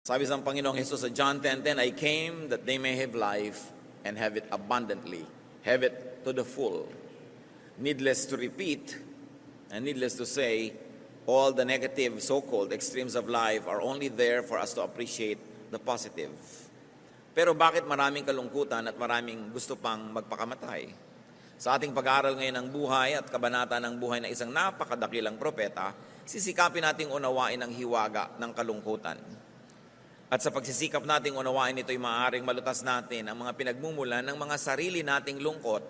Sabi sa Panginoong Hesus sa John 10:10, I came that they may have life and have it abundantly, have it to the full. Needless to repeat and needless to say, all the negative so-called extremes of life are only there for us to appreciate the positive. Pero bakit maraming kalungkutan at maraming gusto pang magpakamatay? Sa ating pag-aaral ngayon ng buhay at kabanata ng buhay ng isang napakadakilang propeta, sisikapin nating unawain ang hiwaga ng kalungkutan. At sa pagsisikap nating unawain ito'y maaaring malutas natin ang mga pinagmumulan ng mga sarili nating lungkot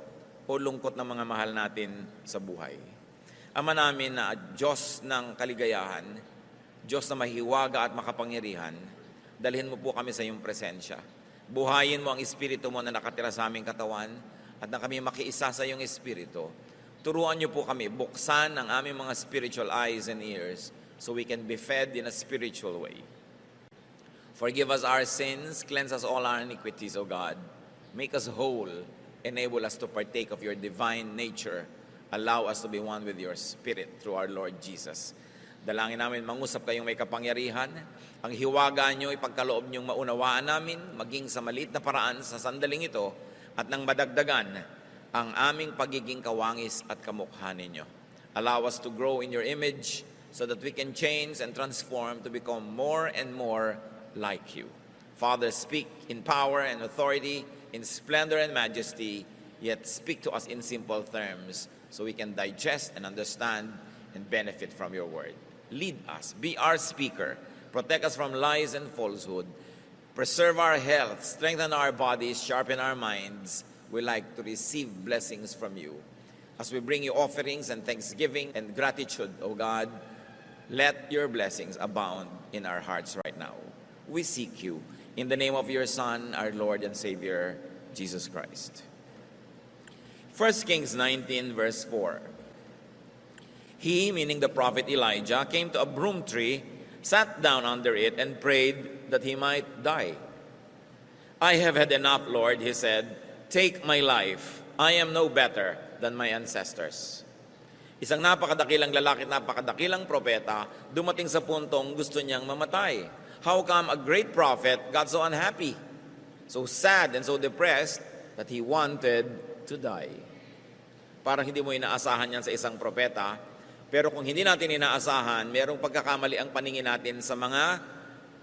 o lungkot ng mga mahal natin sa buhay. Ama namin na Diyos ng kaligayahan, Diyos na mahiwaga at makapangyarihan, dalhin mo po kami sa iyong presensya. Buhayin mo ang Espiritu mo na nakatira sa aming katawan at na kami makiisa sa iyong Espiritu. Turuan niyo po kami, buksan ang aming mga spiritual eyes and ears so we can be fed in a spiritual way. Forgive us our sins, cleanse us all our iniquities, O God. Make us whole, enable us to partake of your divine nature. Allow us to be one with your Spirit through our Lord Jesus. Dalangin namin, mangusap kayong may kapangyarihan. Ang hiwaga nyo, ipagkaloob nyong maunawaan namin, maging sa maliit na paraan sa sandaling ito, at nang madagdagan ang aming pagiging kawangis at kamukha ninyo. Allow us to grow in your image so that we can change and transform to become more and more like you. Father, speak in power and authority, in splendor and majesty, yet speak to us in simple terms so we can digest and understand and benefit from your word. Lead us, be our speaker, protect us from lies and falsehood, preserve our health, strengthen our bodies, sharpen our minds. We like to receive blessings from you. As we bring you offerings and thanksgiving and gratitude, O God, let your blessings abound in our hearts right now. We seek you in the name of your Son, our Lord and Savior, Jesus Christ. 1 Kings 19, verse 4. He, meaning the prophet Elijah, came to a broom tree, sat down under it, and prayed that he might die. I have had enough, Lord, he said. Take my life. I am no better than my ancestors. Isang napakadakilang lalaki at napakadakilang propeta, dumating sa puntong gusto niyang mamatay. How come a great prophet got so unhappy, so sad and so depressed that he wanted to die? Parang hindi mo inaasahan yan sa isang propeta, pero kung hindi natin inaasahan, merong pagkakamali ang paningin natin sa mga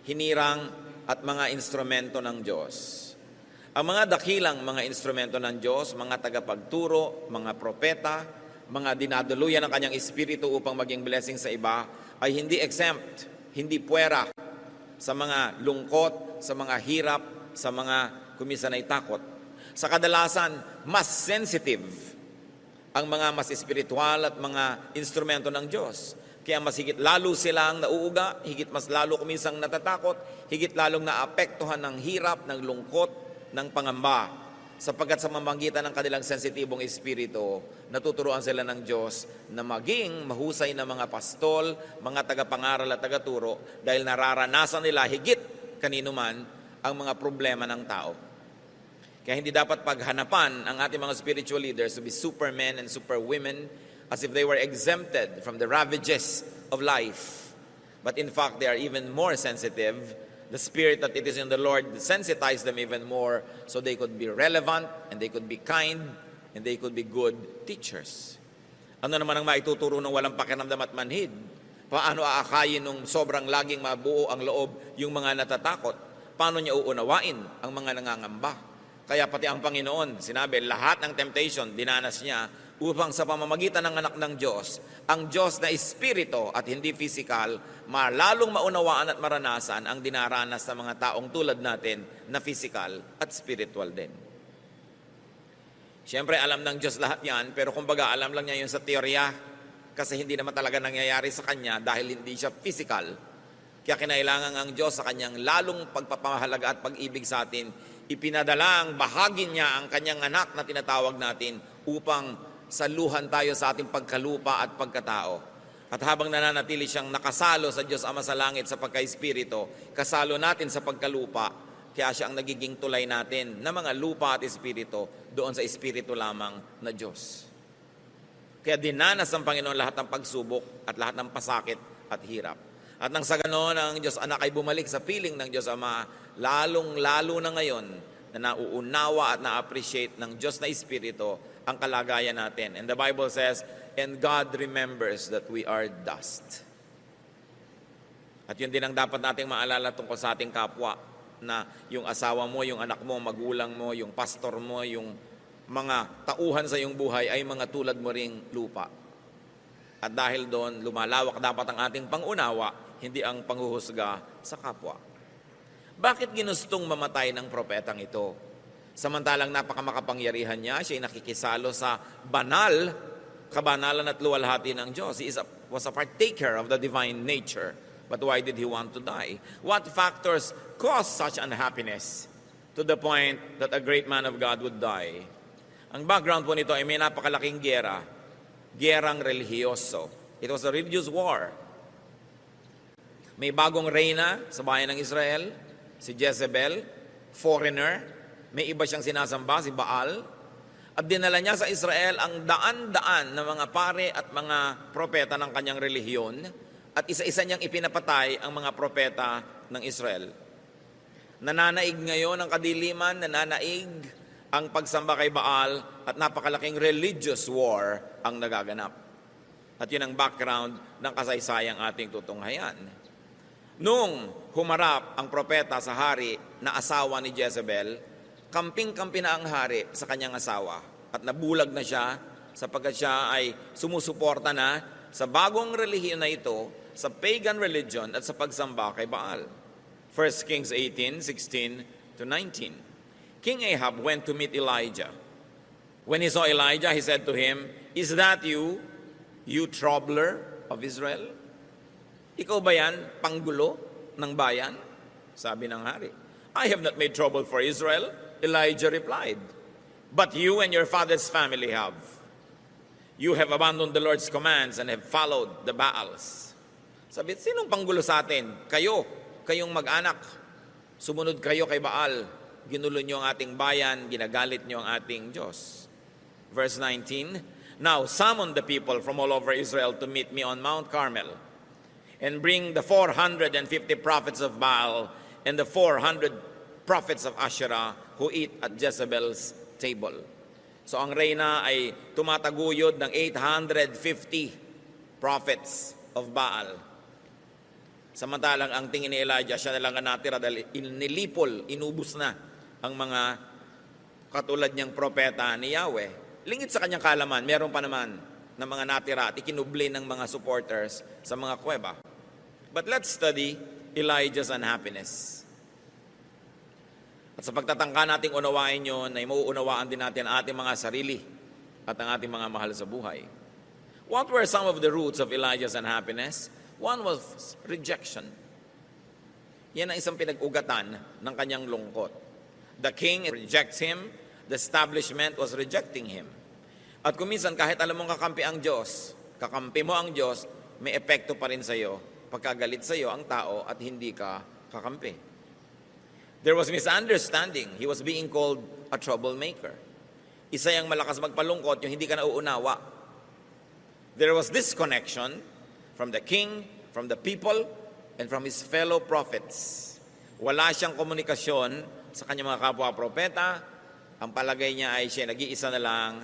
hinirang at mga instrumento ng Diyos. Ang mga dakilang mga instrumento ng Diyos, mga tagapagturo, mga propeta, mga dinaduluyan ng kanyang espiritu upang maging blessing sa iba, ay hindi exempt, hindi puwera sa mga lungkot, sa mga hirap, sa mga kuminsan ay takot. Sa kadalasan, mas sensitive ang mga mas espiritual at mga instrumento ng Diyos. Kaya mas higit lalo silang nauuga, higit mas lalo kuminsang natatakot, higit lalong naapektuhan ng hirap, ng lungkot, ng pangamba. Sapagkat sa mamamagitan ng kanilang sensitibong espiritu, natuturuan sila ng Diyos na maging mahusay na mga pastol, mga tagapangaral at tagaturo dahil nararanasan nila higit kanino man ang mga problema ng tao. Kaya hindi dapat paghanapan ang ating mga spiritual leaders to be supermen and superwomen as if they were exempted from the ravages of life. But in fact, they are even more sensitive. The Spirit that it is in the Lord sensitized them even more so they could be relevant and they could be kind and they could be good teachers. Ano naman ang maituturo ng walang pakiramdam at manhid? Paano aakayin nung sobrang laging mabuo ang loob yung mga natatakot? Paano niya uunawain ang mga nangangamba? Kaya pati ang Panginoon, sinabi, lahat ng temptation, dinanas niya upang sa pamamagitan ng anak ng Diyos, ang Diyos na espiritu at hindi physical, malalong maunawaan at maranasan ang dinaranas ng mga taong tulad natin na physical at spiritual din. Siyempre, alam ng Diyos lahat yan, pero kumbaga alam lang niya yun sa teorya kasi hindi naman talaga nangyayari sa Kanya dahil hindi siya physical. Kaya kinailangan ang Diyos sa Kanyang lalong pagpapahalaga at pag-ibig sa atin, ipinadala ang bahagi niya ang Kanyang anak na tinatawag natin upang saluhan tayo sa ating pagkalupa at pagkatao. At habang nananatili siyang nakasalo sa Diyos Ama sa langit sa pagka-espiritu, kasalo natin sa pagkalupa, kaya siya ang nagiging tulay natin na mga lupa at espiritu doon sa espiritu lamang na Diyos. Kaya dinanas ng Panginoon lahat ng pagsubok at lahat ng pasakit at hirap. At nang sa ganon, ang Diyos Anak ay bumalik sa piling ng Diyos Ama, lalong-lalo na ngayon na nauunawa at na-appreciate ng Diyos na Espiritu ang kalagayan natin. And the Bible says, and God remembers that we are dust. At yun din ang dapat nating maalala tungkol sa ating kapwa, na yung asawa mo, yung anak mo, magulang mo, yung pastor mo, yung mga tauhan sa iyong buhay ay mga tulad mo ring lupa. At dahil doon, lumalawak dapat ang ating pangunawa, hindi ang panghuhusga sa kapwa. Bakit ginustong mamatay ng propetang ito? Samantalang napakamakapangyarihan niya, siya'y nakikisalo sa banal, kabanalan at luwalhati ng Diyos. He was a partaker of the divine nature. But why did he want to die? What factors caused such unhappiness to the point that a great man of God would die? Ang background po nito ay may napakalaking giyera, giyerang relihiyoso. It was a religious war. May bagong reyna sa bayan ng Israel, si Jezebel, foreigner. May iba siyang sinasamba, si Baal. At dinala niya sa Israel ang daan-daan ng mga pare at mga propeta ng kanyang relihiyon. At isa-isa niyang ipinapatay ang mga propeta ng Israel. Nananaig ngayon ang kadiliman, nananaig ang pagsamba kay Baal, at napakalaking religious war ang nagaganap. At yun ang background ng kasaysayang ating tutunghayan. Nung humarap ang propeta sa hari na asawa ni Jezebel, kamping-kampi na ang hari sa kanyang asawa at nabulag na siya sapagkat siya ay sumusuporta na sa bagong relihiyon na ito, sa pagan religion at sa pagsamba kay Baal. 1 Kings 18:16 to 19. King Ahab went to meet Elijah. When he saw Elijah, he said to him, "Is that you, you troubler of Israel?" Ikaw ba yan, panggulo ng bayan? Sabi ng hari. "I have not made trouble for Israel," Elijah replied. "But you and your father's family have. You have abandoned the Lord's commands and have followed the Baals." Sabi, sinong panggulo sa atin? Kayong mag-anak. Sumunod kayo kay Baal. Ginulo niyo ang ating bayan, ginagalit niyo ang ating Diyos. Verse 19, "Now summon the people from all over Israel to meet me on Mount Carmel, and bring the 450 prophets of Baal and the 400 prophets of Asherah who eat at Jezebel's table." So ang reyna ay tumataguyod ng 850 prophets of Baal. Samantalang ang tingin ni Elijah, siya na lang ang natira dahil inilipol, inubos na ang mga katulad niyang propeta ni Yahweh. Lingid sa kanyang kalaman, meron pa naman ng mga natira at ikinubli ng mga supporters sa mga kuweba. But let's study Elijah's unhappiness. At sa pagtatangka nating unawain yun, ay mauunawaan din natin ang ating mga sarili at ang ating mga mahal sa buhay. What were some of the roots of Elijah's unhappiness? One was rejection. Yan ang isang pinag-ugatan ng kanyang lungkot. The king rejects him, the establishment was rejecting him. At kuminsan kahit alam mong kakampi ang Diyos, kakampi mo ang Diyos, may epekto pa rin sa iyo pagkagalit sa iyo ang tao at hindi ka kakampi. There was misunderstanding. He was being called a troublemaker. Isa yung malakas magpalungkot, yung hindi ka nauunawa. There was disconnection from the king, from the people, and from his fellow prophets. Wala siyang komunikasyon sa kanyang mga kapwa-propeta. Ang palagay niya ay siya nag-iisa na lang.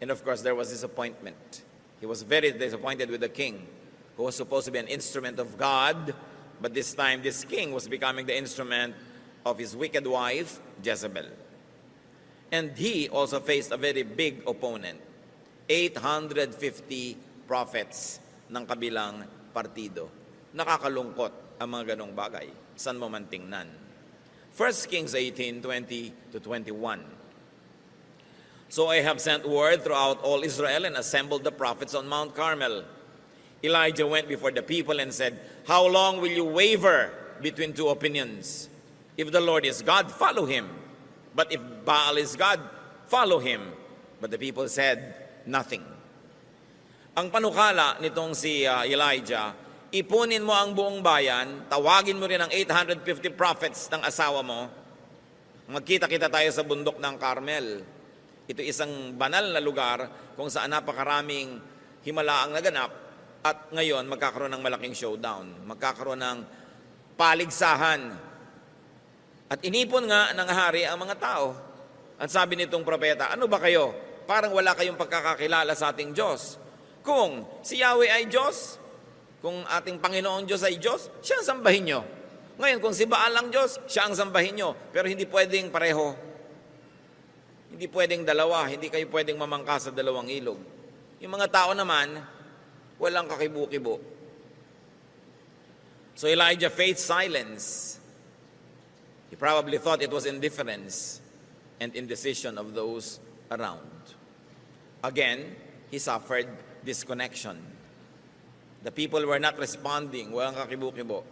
And of course, there was disappointment. He was very disappointed with the king, who was supposed to be an instrument of God, but this time this king was becoming the instrument of his wicked wife, Jezebel. And he also faced a very big opponent, 850 prophets ng kabilang partido. Nakakalungkot ang mga ganong bagay. San mo man tingnan. 1 Kings 18:20 to 21. "So Ahab sent word throughout all Israel and assembled the prophets on Mount Carmel. Elijah went before the people and said, 'How long will you waver between two opinions? If the Lord is God, follow him. But if Baal is God, follow him.' But the people said nothing." Ang panukala nitong si Elijah, ipunin mo ang buong bayan, tawagin mo rin ang 850 prophets ng asawa mo, magkita-kita tayo sa bundok ng Carmel. Ito isang banal na lugar kung saan napakaraming himala ang naganap At ngayon, magkakaroon ng malaking showdown. Magkakaroon ng paligsahan. At inipon nga ng hari ang mga tao. At sabi nitong propeta, ano ba kayo? Parang wala kayong pagkakakilala sa ating Diyos. Kung si Yahweh ay Diyos, kung ating Panginoon Diyos ay Diyos, siya ang sambahin nyo. Ngayon, kung si Baal ang Diyos, siya ang sambahin nyo. Pero hindi pwedeng pareho. Hindi pwedeng dalawa. Hindi kayo pwedeng mamangka sa dalawang ilog. Yung mga tao naman, walang kakibu-kibo. So Elijah faced silence. He probably thought it was indifference and indecision of those around. Again, he suffered disconnection. The people were not responding. Walang kakibu-kibo.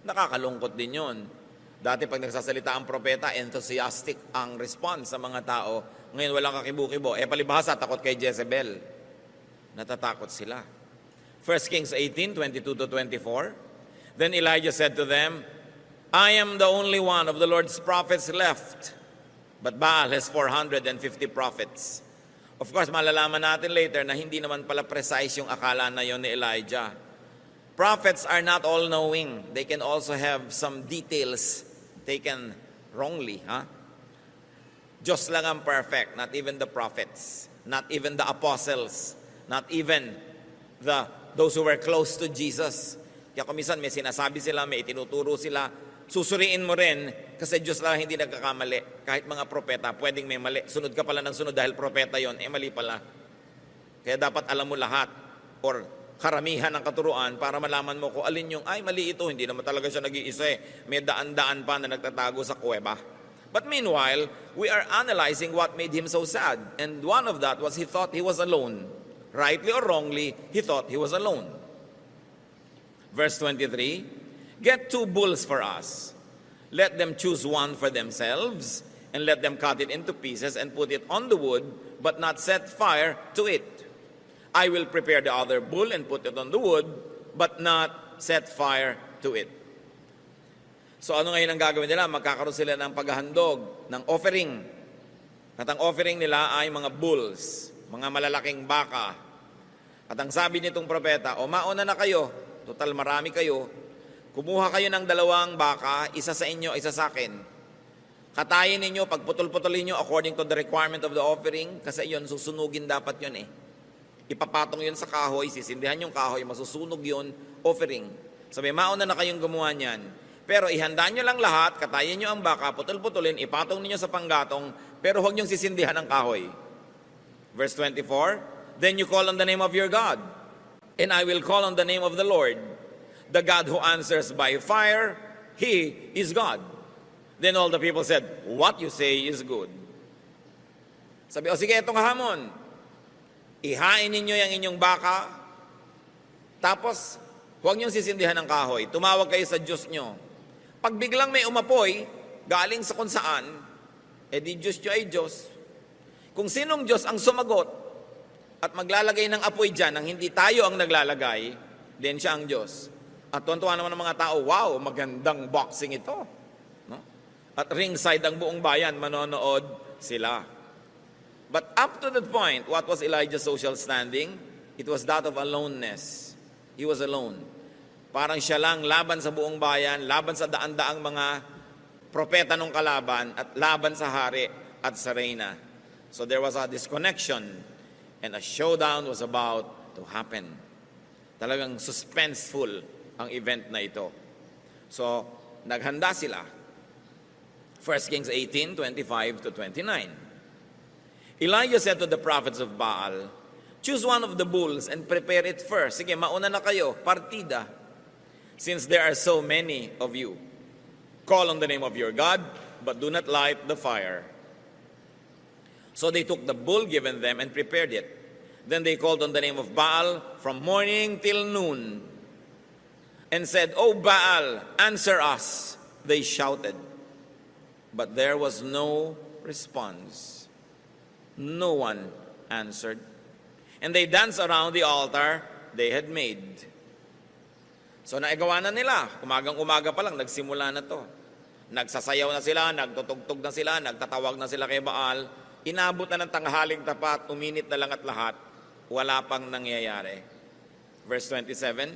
Nakakalungkot din yun. Dati pag nagsasalita ang propeta, enthusiastic ang response sa mga tao. Ngayon walang kakibu-kibo. Palibhasa, takot kay Jezebel. Natatakot sila. 1 Kings 18:22-24. Then Elijah said to them, I am the only one of the Lord's prophets left, but Baal has 450 prophets. Of course, malalaman natin later na hindi naman pala precise yung akala na yon ni Elijah. Prophets are not all-knowing. They can also have some details taken wrongly. Diyos lang ang perfect, not even the prophets, not even the apostles, not even those who were close to Jesus. Kaya kumisan may sinasabi sila, may itinuturo sila, susuriin mo rin kasi Diyos lang hindi nagkakamali. Kahit mga propeta, pwedeng may mali. Sunod ka pala ng sunod dahil propeta yon, mali pala. Kaya dapat alam mo lahat or karamihan ng katuruan para malaman mo kung alin yung, ay mali ito, hindi naman talaga siya nag-iisa. May daan-daan pa na nagtatago sa kuweba. But meanwhile, we are analyzing what made him so sad. And one of that was he thought he was alone. Rightly or wrongly, he thought he was alone. Verse 23, get 2 bulls for us. Let them choose one for themselves, and let them cut it into pieces and put it on the wood, but not set fire to it. I will prepare the other bull and put it on the wood, but not set fire to it. So ano ngayon ang gagawin nila? Magkakaroon sila ng paghahandog, ng offering. At ang offering nila ay mga bulls, mga malalaking baka. At ang sabi nitong propeta, mauna na kayo, total marami kayo, kumuha kayo ng 2 baka, isa sa inyo, isa sa akin. Katayin ninyo, pagputol-putulin nyo according to the requirement of the offering, kasi yun, susunugin dapat yun Ipapatong yun sa kahoy, sisindihan yung kahoy, masusunog yun, offering. Sabi, mauna na kayong gumawa niyan. Pero ihanda nyo lang lahat, katayin nyo ang baka, putol-putulin, ipatong ninyo sa panggatong, pero huwag nyong sisindihan ang kahoy. Verse 24, then you call on the name of your God, and I will call on the name of the Lord. The God who answers by fire, He is God. Then all the people said, what you say is good. Sabi, sige, itong hamon. Ihain ninyo yung inyong baka, tapos huwag niyong sisindihan ng kahoy. Tumawag kayo sa Diyos nyo. Pag biglang may umapoy, galing sa kung saan, di Diyos nyo ay Diyos. Kung sinong Diyos ang sumagot at maglalagay ng apoy dyan nang hindi tayo ang naglalagay, then siya ang Diyos. At tuwan-tuwa naman ng mga tao, wow, magandang boxing ito. No? At ringside ang buong bayan, manonood sila. But up to that point, what was Elijah's social standing? It was that of aloneness. He was alone. Parang siya lang laban sa buong bayan, laban sa daan-daang mga propeta nung kalaban, at laban sa hari at sa reyna. So there was a disconnection, and a showdown was about to happen. Talagang suspenseful ang event na ito. So, naghanda sila. 1 Kings 18:25-29. Elijah said to the prophets of Baal, choose one of the bulls and prepare it first. Sige, mauna na kayo, partida. Since there are so many of you, call on the name of your God, but do not light the fire. So they took the bull given them and prepared it. Then they called on the name of Baal from morning till noon and said, O Baal, answer us. They shouted. But there was no response. No one answered. And they danced around the altar they had made. So naigawa na nila. Umagang-umaga pa lang, nagsimula na to. Nagsasayaw na sila, nagtutugtog na sila, nagtatawag na sila kay Baal. Inabot na ng tanghaling tapat, uminit na lang at lahat. Wala pang nangyayari. Verse 27,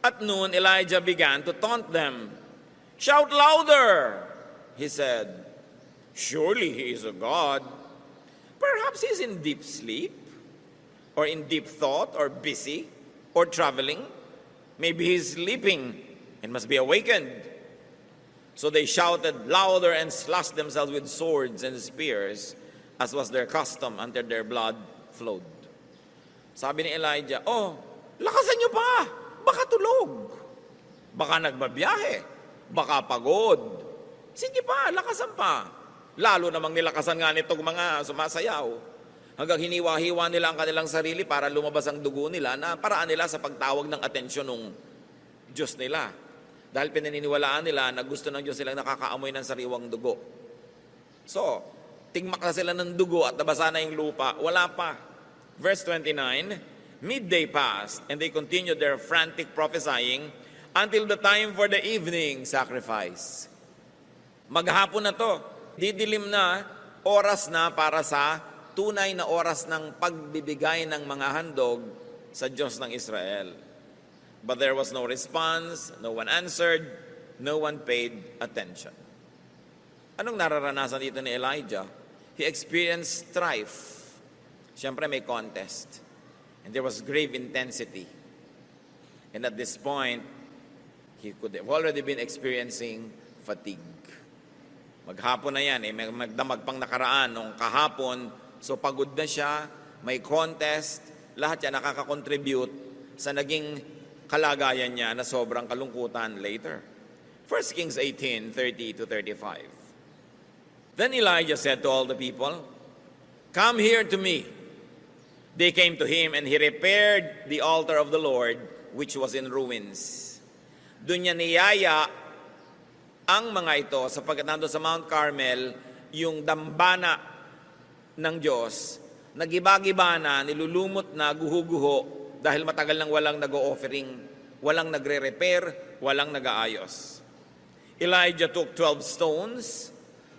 at noon Elijah began to taunt them. Shout louder, he said. Surely he is a god. Perhaps he's in deep sleep, or in deep thought, or busy, or traveling. Maybe he's sleeping and must be awakened. So they shouted louder and slashed themselves with swords and spears, as was their custom, until their blood flowed. Sabi ni Elijah, oh, lakasan niyo pa, baka tulog, baka nagbabiyahe, baka pagod. Sige pa, lakasan pa. Lalo namang nilakasan nga nitong mga sumasayaw. Hanggang hiniwa-hiwa nila ang kanilang sarili para lumabas ang dugo nila na paraan nila sa pagtawag ng atensyon ng Diyos nila. Dahil pinaniniwalaan nila na gusto ng Diyos silang nakakaamoy ng sariwang dugo. So, tingmak na sila ng dugo at nabasa na yung lupa. Wala pa. Verse 29, midday passed, and they continued their frantic prophesying until the time for the evening sacrifice. Maghapon na to. Didilim na, oras na para sa tunay na oras ng pagbibigay ng mga handog sa Diyos ng Israel. But there was no response, no one answered, no one paid attention. Anong nararanasan dito ni Elijah? He experienced strife. Siyempre may contest. And there was grave intensity. And at this point, he could have already been experiencing fatigue. Maghapon na yan, may magdamag pang nakaraan nung kahapon, so pagod na siya, may contest, lahat yan nakaka-contribute sa naging kalagayan niya na sobrang kalungkutan later. 1 Kings 18:30-35. Then Elijah said to all the people, come here to me. They came to him, and he repaired the altar of the Lord, which was in ruins. Doon niya niyaya ang mga ito sapagkat nando sa Mount Carmel, yung dambana ng Diyos, nagiba-giba na, nilulumot na, guho-guho, dahil matagal nang walang nag-o-offering, walang nagre-repair, walang nag-aayos. Elijah took 12 stones,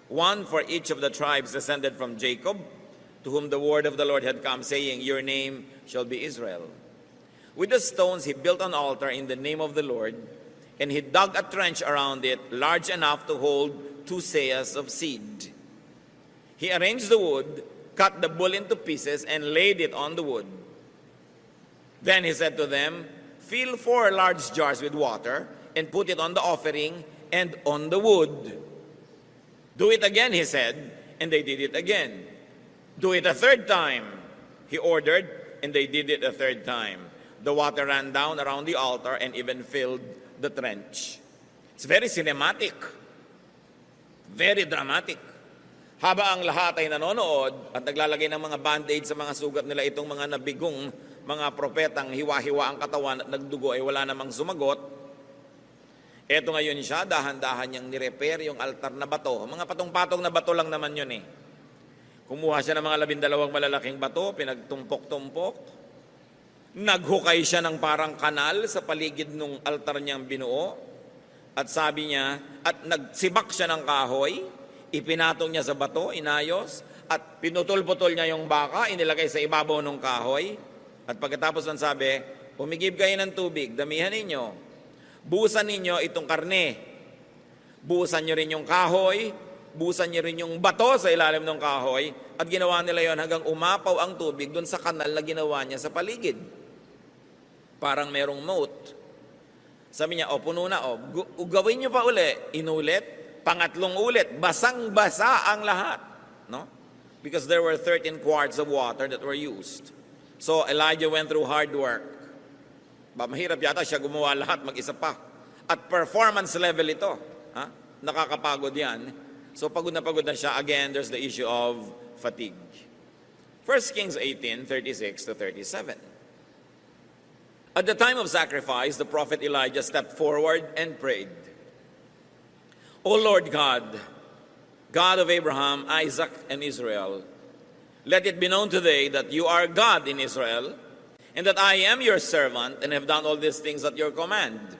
one for each of the tribes descended from Jacob, to whom the word of the Lord had come, saying, your name shall be Israel. With the stones he built an altar in the name of the Lord, and he dug a trench around it, large enough to hold 2 seahs of seed. He arranged the wood, cut the bull into pieces, and laid it on the wood. Then he said to them, fill 4 large jars with water, and put it on the offering and on the wood. Do it again, he said, and they did it again. Do it a 3rd time, he ordered, and they did it a 3rd time. The water ran down around the altar and even filled the trench. It's very cinematic. Very dramatic. Haba ang lahat ay nanonood at naglalagay ng mga band-aid sa mga sugat nila, itong mga nabigong mga propetang hiwa-hiwa ang katawan at nagdugo ay wala namang sumagot. Eto ngayon siya, dahan-dahan niyang nirepair yung altar na bato. Mga patong-patong na bato lang naman yun eh. Kumuha siya ng mga 12 malalaking bato, pinagtumpok-tumpok. Naghukay siya ng parang kanal sa paligid ng altar niyang binuo. At sabi niya, at nagsibak siya ng kahoy, ipinatong niya sa bato, inayos, at pinutol-putol niya yung baka, inilagay sa ibabaw ng kahoy. At pagkatapos ng sabi, umigib kayo ng tubig, damihan ninyo. Buhusan ninyo itong karne. Buhusan niyo rin yung kahoy, buhusan niyo rin yung bato sa ilalim ng kahoy, at ginawa nila yon hanggang umapaw ang tubig doon sa kanal na ginawa niya sa paligid. Parang merong moat. Sabi niya, puno na, gawin niyo pa uli. Inulit, pangatlong ulit, basang-basa ang lahat. No? Because there were 13 quarts of water that were used. So Elijah went through hard work. Mahirap yata siya gumawa lahat, mag-isa pa. At performance level ito. Nakakapagod yan. So pagod na siya. Again, there's the issue of fatigue. 1 Kings 18:36-37. At the time of sacrifice, the prophet Elijah stepped forward and prayed, O Lord God, God of Abraham, Isaac, and Israel, let it be known today that you are God in Israel, and that I am your servant and have done all these things at your command.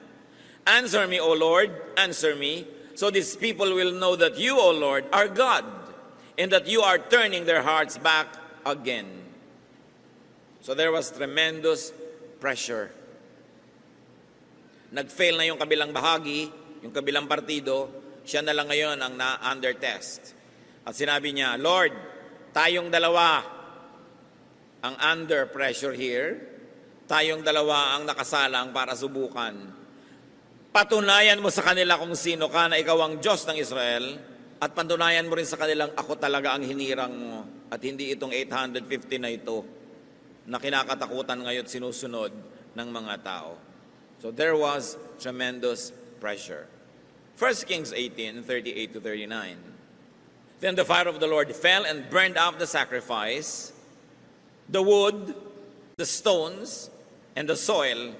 Answer me, O Lord, answer me, so these people will know that you, O Lord, are God, and that you are turning their hearts back again. So there was tremendous pressure Nag-fail na yung kabilang bahagi, yung kabilang partido, siya na lang ngayon ang na-under test. At sinabi niya, Lord, tayong dalawa ang under pressure here, tayong dalawa ang nakasalang para subukan. Patunayan mo sa kanila kung sino ka na ikaw ang Diyos ng Israel, at patunayan mo rin sa kanilang ako talaga ang hinirang mo, at hindi itong 850 na ito na kinakatakutan ngayon sinusunod ng mga tao. So there was tremendous pressure. 1 Kings 18, 38 to 39. Then the fire of the Lord fell and burned up the sacrifice, the wood, the stones, and the soil,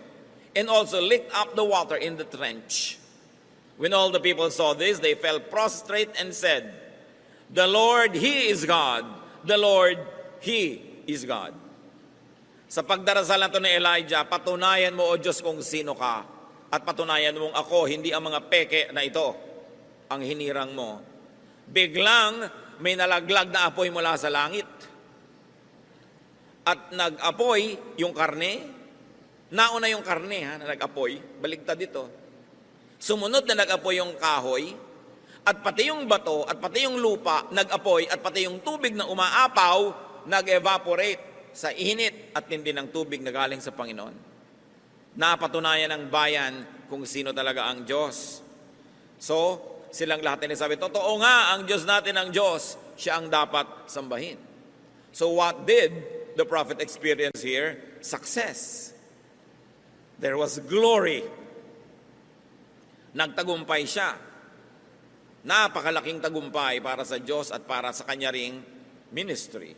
and also licked up the water in the trench. When all the people saw this, they fell prostrate and said, The Lord, He is God. The Lord, He is God. Sa pagdarasal na ito ni Elijah, patunayan mo, O Diyos, kung sino ka. At patunayan mong ako, hindi ang mga peke na ito ang hinirang mo. Biglang may nalaglag na apoy mula sa langit. At nag-apoy yung karne. Nauna yung karne na nag-apoy. Baligtad dito. Sumunod na nag-apoy yung kahoy. At pati yung bato, at pati yung lupa, nag-apoy. At pati yung tubig na umaapaw, nag-evaporate sa init at tindi ng tubig na galing sa Panginoon. Napatunayan ng bayan kung sino talaga ang Diyos. So, silang lahat nila sabi, totoo nga, ang Diyos natin ang Diyos, siya ang dapat sambahin. So what did the prophet experience here? Success. There was glory. Nagtagumpay siya. Napakalaking tagumpay para sa Diyos at para sa kanya ring ministry.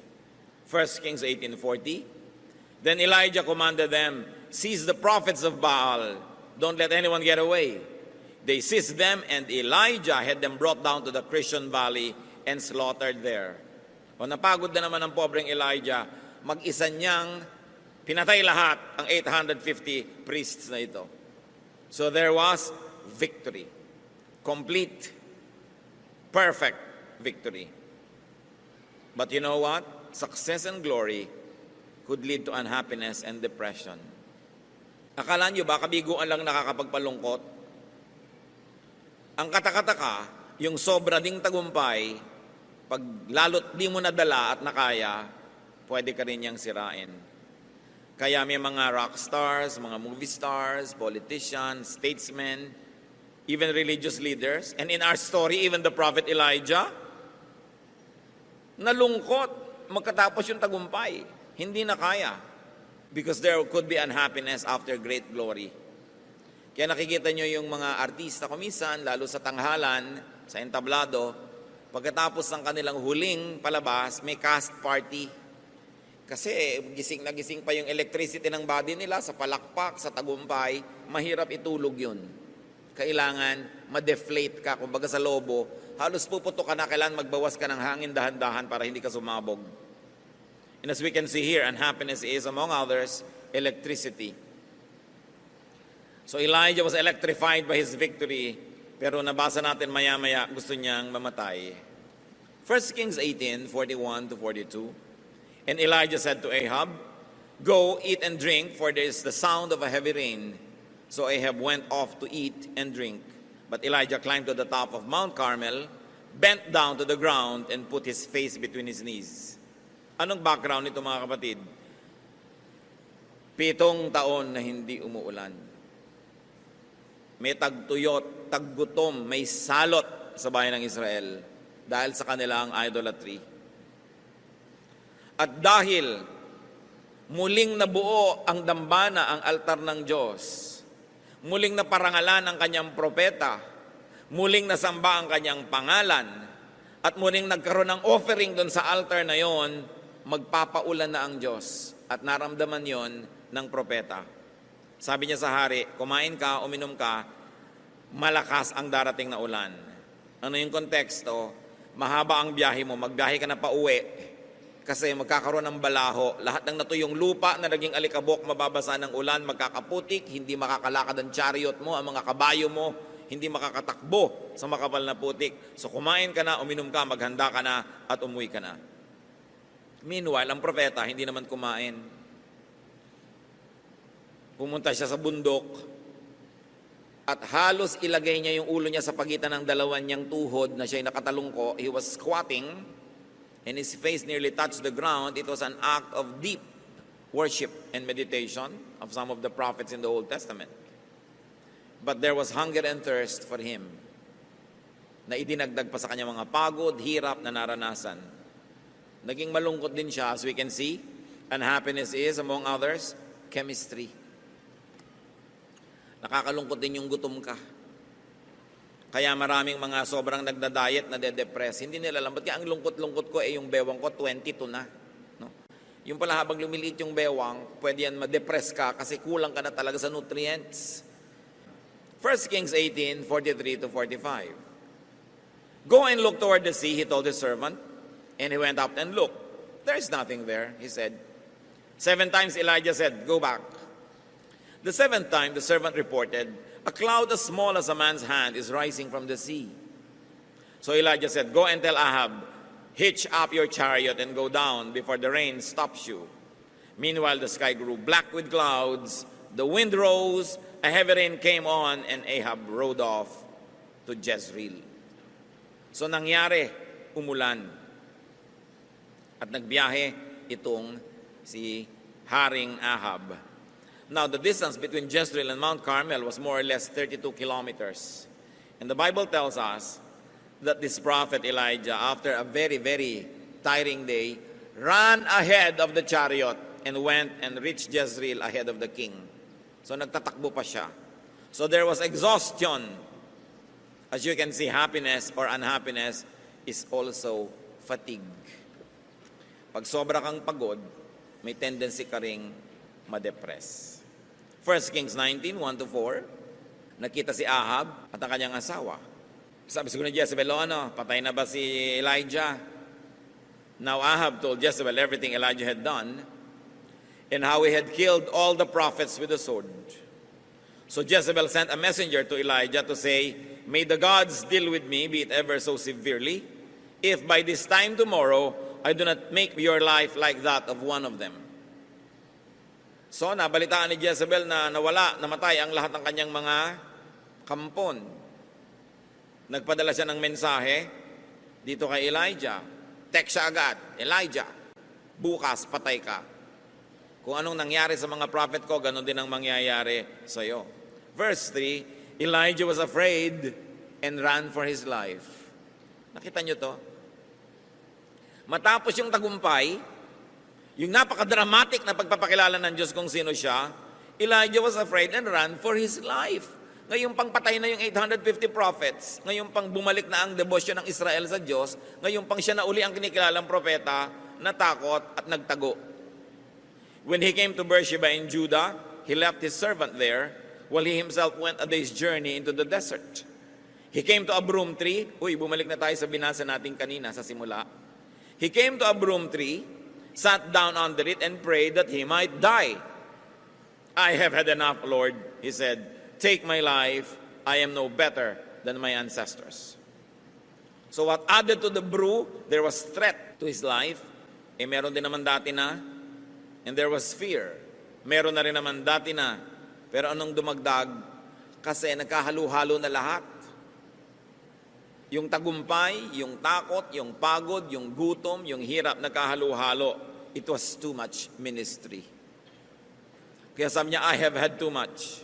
1 Kings 18:40. Then Elijah commanded them, Seize the prophets of Baal. Don't let anyone get away. They seized them, and Elijah had them brought down to the Kishon Valley and slaughtered there. O napagod na naman ang pobreng Elijah, mag-isa niyang pinatay lahat ang 850 priests na ito. So there was victory. Complete, perfect victory. But you know what? Success and glory could lead to unhappiness and depression. Akala nyo ba kabiguan lang nakakapagpalungkot? Ang katakataka, yung sobra ding tagumpay, pag lalo't di mo nadala at nakaya, pwede ka rin niyang sirain. Kaya may mga rock stars, mga movie stars, politicians, statesmen, even religious leaders, and in our story, even the prophet Elijah, nalungkot magkatapos yung tagumpay. Hindi na kaya. Because there could be unhappiness after great glory. Kaya nakikita nyo yung mga artista kumisan, lalo sa tanghalan, sa entablado, pagkatapos ng kanilang huling palabas, may cast party. Kasi gising na gising pa yung electricity ng body nila sa palakpak, sa tagumpay, mahirap itulog yun. Kailangan ma-deflate ka, kumbaga sa lobo, halos puputo ka na, kailangan magbawas ka ng hangin dahan-dahan para hindi ka sumabog. And as we can see here, unhappiness is, among others, electricity. So Elijah was electrified by his victory, pero nabasa natin maya-maya, gusto niyang mamatay. 1 Kings 18, 41 to 42. And Elijah said to Ahab, Go, eat and drink, for there is the sound of a heavy rain. So Ahab went off to eat and drink. But Elijah climbed to the top of Mount Carmel, bent down to the ground, and put his face between his knees. Anong background nito, mga kapatid? 7 taon na hindi umuulan. May tagtuyot, taggutom, may salot sa bayan ng Israel dahil sa kanilang idolatry. At dahil muling nabuo ang dambana, ang altar ng Diyos, muling naparangalan ang kanyang propeta, muling nasamba ang kanyang pangalan, at muling nagkaroon ng offering doon sa altar na yon, magpapaulan na ang Diyos. At naramdaman yon ng propeta. Sabi niya sa hari, kumain ka, uminom ka, malakas ang darating na ulan. Ano yung konteksto? Mahaba ang biyahe mo, magbiyahe ka na pa uwi. Kasi magkakaroon ng balaho. Lahat ng natuyong lupa na naging alikabok, mababasa ng ulan, magkakaputik, hindi makakalakad ang chariot mo, ang mga kabayo mo, hindi makakatakbo sa makapal na putik. So kumain ka na, uminom ka, maghanda ka na, at umuwi ka na. Meanwhile, ang propeta hindi naman kumain. Pumunta siya sa bundok, At halos ilagay niya yung ulo niya sa pagitan ng dalawan niyang tuhod na siya'y nakatalungko. He was squatting and his face nearly touched the ground. It was an act of deep worship and meditation of some of the prophets in the Old Testament. But there was hunger and thirst for him na idinagdag pa sa kanya mga pagod, hirap na naranasan. Naging malungkot din siya, as we can see. Unhappiness is, among others, chemistry. Nakakalungkot din yung gutom ka. Kaya maraming mga sobrang nagda-diet na de-depress. Hindi nila alam, ba't kaya ang lungkot-lungkot ko, yung bewang ko, 22 na. No? Yung pala habang lumiliit yung bewang, pwede yan ma-depress ka kasi kulang ka na talaga sa nutrients. 1 Kings 18:43 to 45. Go and look toward the sea, he told his servant. And he went up and looked. There is nothing there, he said. 7 times Elijah said, go back. The 7th time, the servant reported, a cloud as small as a man's hand is rising from the sea. So Elijah said, go and tell Ahab, hitch up your chariot and go down before the rain stops you. Meanwhile, the sky grew black with clouds, the wind rose, a heavy rain came on, and Ahab rode off to Jezreel. So nangyari, umulan. At nagbiyahe itong si Haring Ahab. Now, the distance between Jezreel and Mount Carmel was more or less 32 kilometers. And the Bible tells us that this prophet Elijah, after a very, very tiring day, ran ahead of the chariot and went and reached Jezreel ahead of the king. So nagtatakbo pa siya. So there was exhaustion. As you can see, happiness or unhappiness is also fatigue. Pag sobra kang pagod, may tendency ka ring ma-depress. 1 Kings 19, 1 to 4, nakita si Ahab at ang kanyang asawa. Sabi siguro ni Jezebel, patay na ba si Elijah? Now Ahab told Jezebel everything Elijah had done and how he had killed all the prophets with the sword. So Jezebel sent a messenger to Elijah to say, may the gods deal with me, be it ever so severely, if by this time tomorrow I do not make your life like that of one of them. So, nabalitaan ni Jezebel na namatay ang lahat ng kanyang mga kampon. Nagpadala siya ng mensahe dito kay Elijah. Text siya agad, Elijah, bukas patay ka. Kung anong nangyari sa mga prophet ko, ganon din ang mangyayari sa iyo. Verse 3, Elijah was afraid and ran for his life. Nakita niyo to? Matapos yung tagumpay, yung napaka-dramatic na pagpapakilala ng Diyos kung sino siya, Elijah was afraid and ran for his life. Ngayon pang patay na yung 850 prophets, ngayon pang bumalik na ang debosyon ng Israel sa Diyos, ngayon pang siya na uli ang kinikilalang propeta, natakot at nagtago. When he came to Beersheba in Judah, he left his servant there, while he himself went a day's journey into the desert. He came to a broom tree. Bumalik na tayo sa binasa natin kanina sa simula. He came to a broom tree, sat down under it, and prayed that he might die. I have had enough, Lord, he said. Take my life. I am no better than my ancestors. So what added to the brew, there was threat to his life. Meron din naman dati na. And there was fear. Meron na rin naman dati na. Pero anong dumagdag? Kasi nagkahalo-halo na lahat. Yung tagumpay, yung takot, yung pagod, yung gutom, yung hirap, nagkahalo-halo. It was too much ministry. Kaya sabi niya, I have had too much.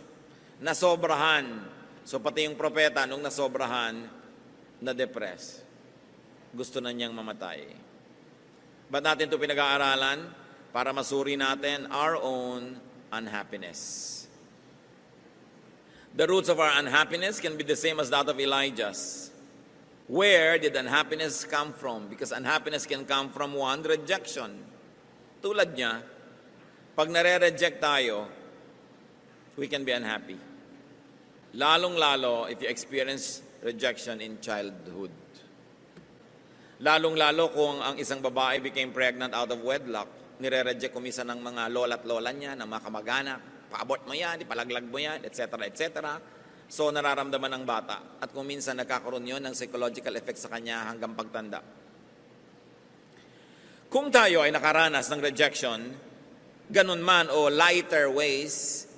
Nasobrahan. So pati yung propeta, nung nasobrahan, na-depress. Gusto na niyang mamatay. Ba't natin ito pinag-aaralan? Para masuri natin our own unhappiness. The roots of our unhappiness can be the same as that of Elijah's. Where did unhappiness come from? Because unhappiness can come from one, rejection. Tulad niya, pag nare-reject tayo, we can be unhappy. Lalong-lalo if you experience rejection in childhood. Lalong-lalo kung ang isang babae became pregnant out of wedlock, nire-reject kumisa ng mga lola at lola niya, ng mga kamag-anak, pa-abort mo yan, ipalaglag mo yan, etc., etc., so, nararamdaman ng bata. At kung minsan nagkakaroon yun ng psychological effect sa kanya hanggang pagtanda. Kung tayo ay nakaranas ng rejection, ganun man o lighter ways,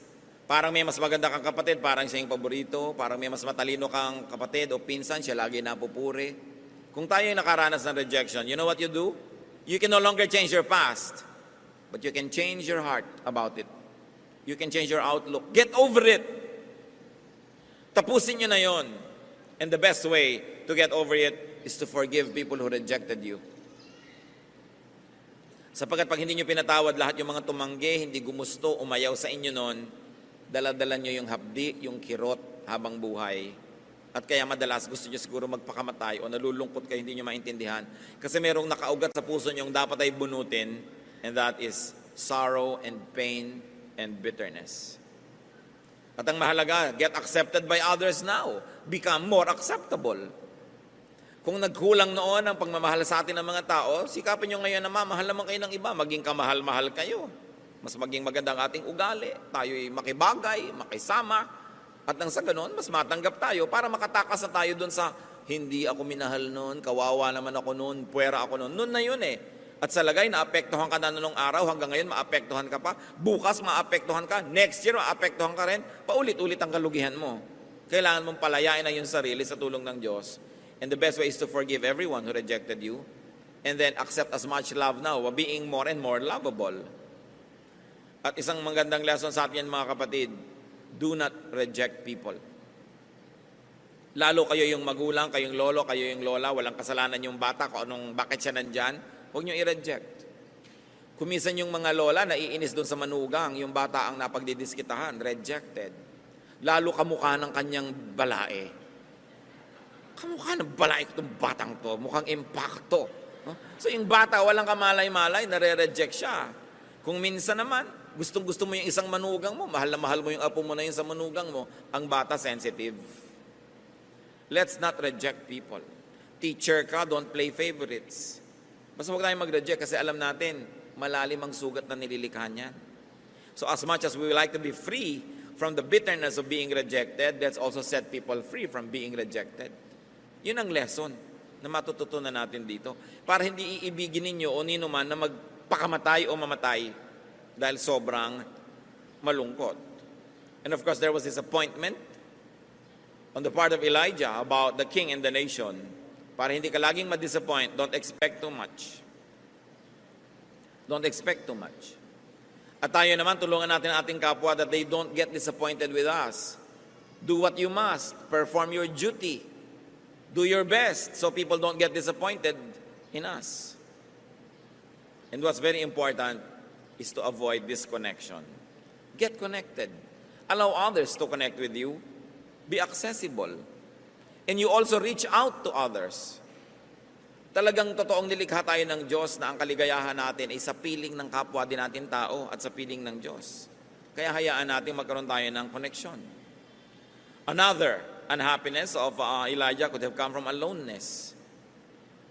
Parang may mas maganda kang kapatid, parang siya yung paborito. Parang may mas matalino kang kapatid o pinsan, siya lagi napupuri. Kung tayo yung nakaranas ng rejection, you know what you do? You can no longer change your past, but you can change your heart about it. You can change your outlook. Get over it. Tapusin nyo na yon. And the best way to get over it is to forgive people who rejected you. Sapagkat pag hindi nyo pinatawad lahat yung mga tumanggi, hindi gumusto, umayaw sa inyo noon, dala-dala nyo yung hapdi, yung kirot habang buhay. At kaya madalas gusto nyo siguro magpakamatay o nalulungkot kayo, hindi nyo maintindihan. Kasi merong nakaugat sa puso nyo yung dapat ay bunutin, and that is sorrow and pain and bitterness. At ang mahalaga, get accepted by others now. Become more acceptable. Kung nagkulang noon ang pagmamahal sa atin ng mga tao, sikapin nyo ngayon na mamahal naman kayo ng iba, maging kamahal-mahal kayo. Mas maging maganda ang ating ugali, tayo'y makibagay, makisama, at nang sa ganon, mas matanggap tayo para makatakas na tayo dun sa hindi ako minahal noon, kawawa naman ako noon, puwera ako noon. Noon na yun eh. At sa lagay, naapektuhan ka na noong araw, hanggang ngayon maapektuhan ka pa, bukas maapektuhan ka, next year maapektuhan ka rin, paulit-ulit ang kalugihan mo. Kailangan mong palayain na yung sarili sa tulong ng Diyos. And the best way is to forgive everyone who rejected you, and then accept as much love now, being more and more lovable. At isang magandang lesson sa atin mga kapatid, do not reject people. Lalo kayo yung magulang, kayong lolo, kayo yung lola, walang kasalanan yung bata, kung anong bakit siya nandyan, huwag nyo i-reject. Kumisan yung mga lola, naiinis doon sa manugang, yung bata ang napagdidiskitahan, rejected. Lalo kamukha ng kanyang balae. Kamukha ng balae ko itong batang to, mukhang impacto. So yung bata, walang kamalay-malay, nare-reject siya. Kung minsan naman, gustong-gusto mo yung isang manugang mo, mahal na mahal mo yung apo mo na yung sa manugang mo, ang bata sensitive. Let's not reject people. Teacher ka, don't play favorites. Basta huwag tayong mag-reject kasi alam natin, malalim ang sugat na nililikha niyan. So as much as we would like to be free from the bitterness of being rejected, let's also set people free from being rejected. Yun ang lesson na matututunan natin dito. Para hindi iibigin ninyo o nino man na magpakamatay o mamatay dahil sobrang malungkot. And of course, there was disappointment on the part of Elijah about the king and the nation. Para hindi ka laging ma-disappoint, don't expect too much. Don't expect too much. At tayo naman, tulungan natin ang ating kapwa that they don't get disappointed with us. Do what you must. Perform your duty. Do your best so people don't get disappointed in us. And what's very important is to avoid disconnection. Get connected. Allow others to connect with you. Be accessible. And you also reach out to others. Talagang totoong nilikha tayo ng Diyos na ang kaligayahan natin ay sa piling ng kapwa din natin tao at sa piling ng Diyos. Kaya hayaan natin magkaroon tayo ng connection. Another unhappiness of Elijah could have come from aloneness.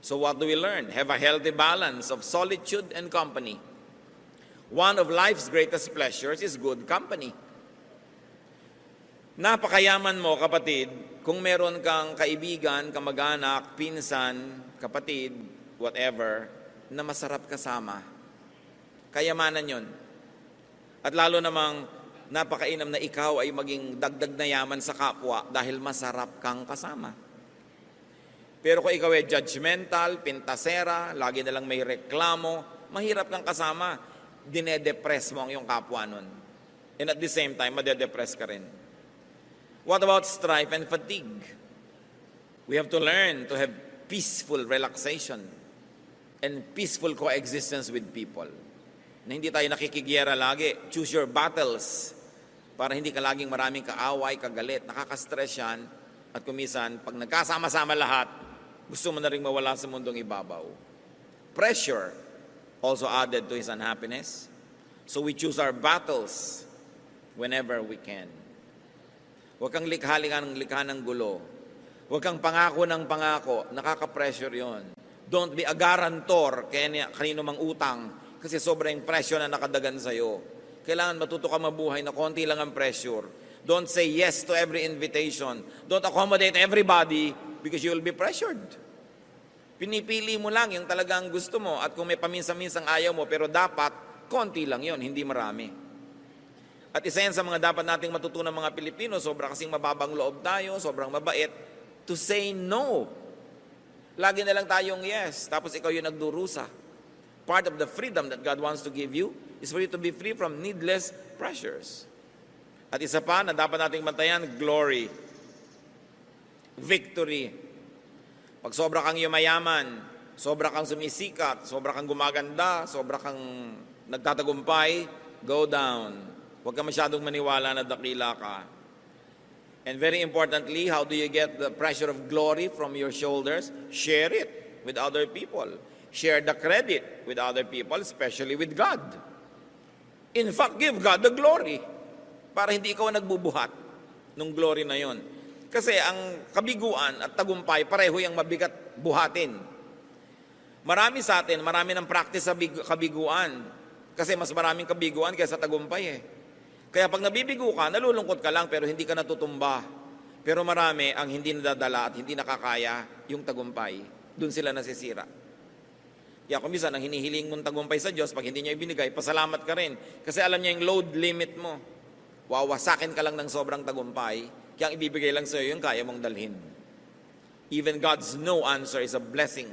So what do we learn? Have a healthy balance of solitude and company. One of life's greatest pleasures is good company. Napakayaman mo, kapatid, kung meron kang kaibigan, kamag-anak, pinsan, kapatid, whatever, na masarap kasama. Kayamanan yon. At lalo namang napakainam na ikaw ay maging dagdag na yaman sa kapwa dahil masarap kang kasama. Pero kung ikaw ay judgmental, pintasera, lagi na lang may reklamo, mahirap kang kasama. Dinedepress mo ang iyong kapwa nun. And at the same time, madedepress ka rin. What about strife and fatigue? We have to learn to have peaceful relaxation and peaceful coexistence with people. Na hindi tayo nakikigyera lagi. Choose your battles para hindi ka laging maraming kaaway, kagalit. Nakaka-stress yan. At kumisan, pag nagkasama-sama lahat, gusto mo na rin mawala sa mundong ibabaw. Pressure also added to his unhappiness. So we choose our battles whenever we can. Huwag kang likha ng gulo. Huwag kang pangako ng pangako. Nakaka-pressure yon. Don't be a guarantor kanino mang utang kasi sobrang pressure na nakadagan sa'yo. Kailangan matuto ka mabuhay na konti lang ang pressure. Don't say yes to every invitation. Don't accommodate everybody because you will be pressured. Pinipili mo lang yung talagang gusto mo at kung may paminsan-minsang ayaw mo pero dapat, konti lang yon, hindi marami. At isa yan sa mga dapat nating matutunan mga Pilipino, sobra kasing mababang loob tayo, sobrang mabait, to say no. Lagi na lang tayong yes, tapos ikaw yung nagdurusa. Part of the freedom that God wants to give you is for you to be free from needless pressures. At isa pa na dapat nating bantayan, glory. Victory. Pag sobra kang yumayaman, sobra kang sumisikat, sobra kang gumaganda, sobra kang nagtatagumpay, go down. Huwag ka masyadong maniwala na dakila ka. And very importantly, how do you get the pressure of glory from your shoulders? Share it with other people. Share the credit with other people, especially with God. In fact, give God the glory para hindi ikaw nagbubuhat ng glory na yon. Kasi ang kabiguan at tagumpay, pareho yung mabigat buhatin. Marami sa atin, marami ng practice sa kabiguan. Kasi mas maraming kabiguan kaysa tagumpay eh. Kaya pag nabibigo ka, nalulungkot ka lang pero hindi ka natutumba. Pero marami ang hindi nadadala at hindi nakakaya yung tagumpay. Doon sila nasisira. Kaya kung minsan, ang hinihiling mong tagumpay sa Diyos, pag hindi niya ibinigay, pasalamat ka rin. Kasi alam niya yung load limit mo. Wawasakin ka lang ng sobrang tagumpay, kaya ang ibibigay lang sa iyo yung kaya mong dalhin. Even God's no answer is a blessing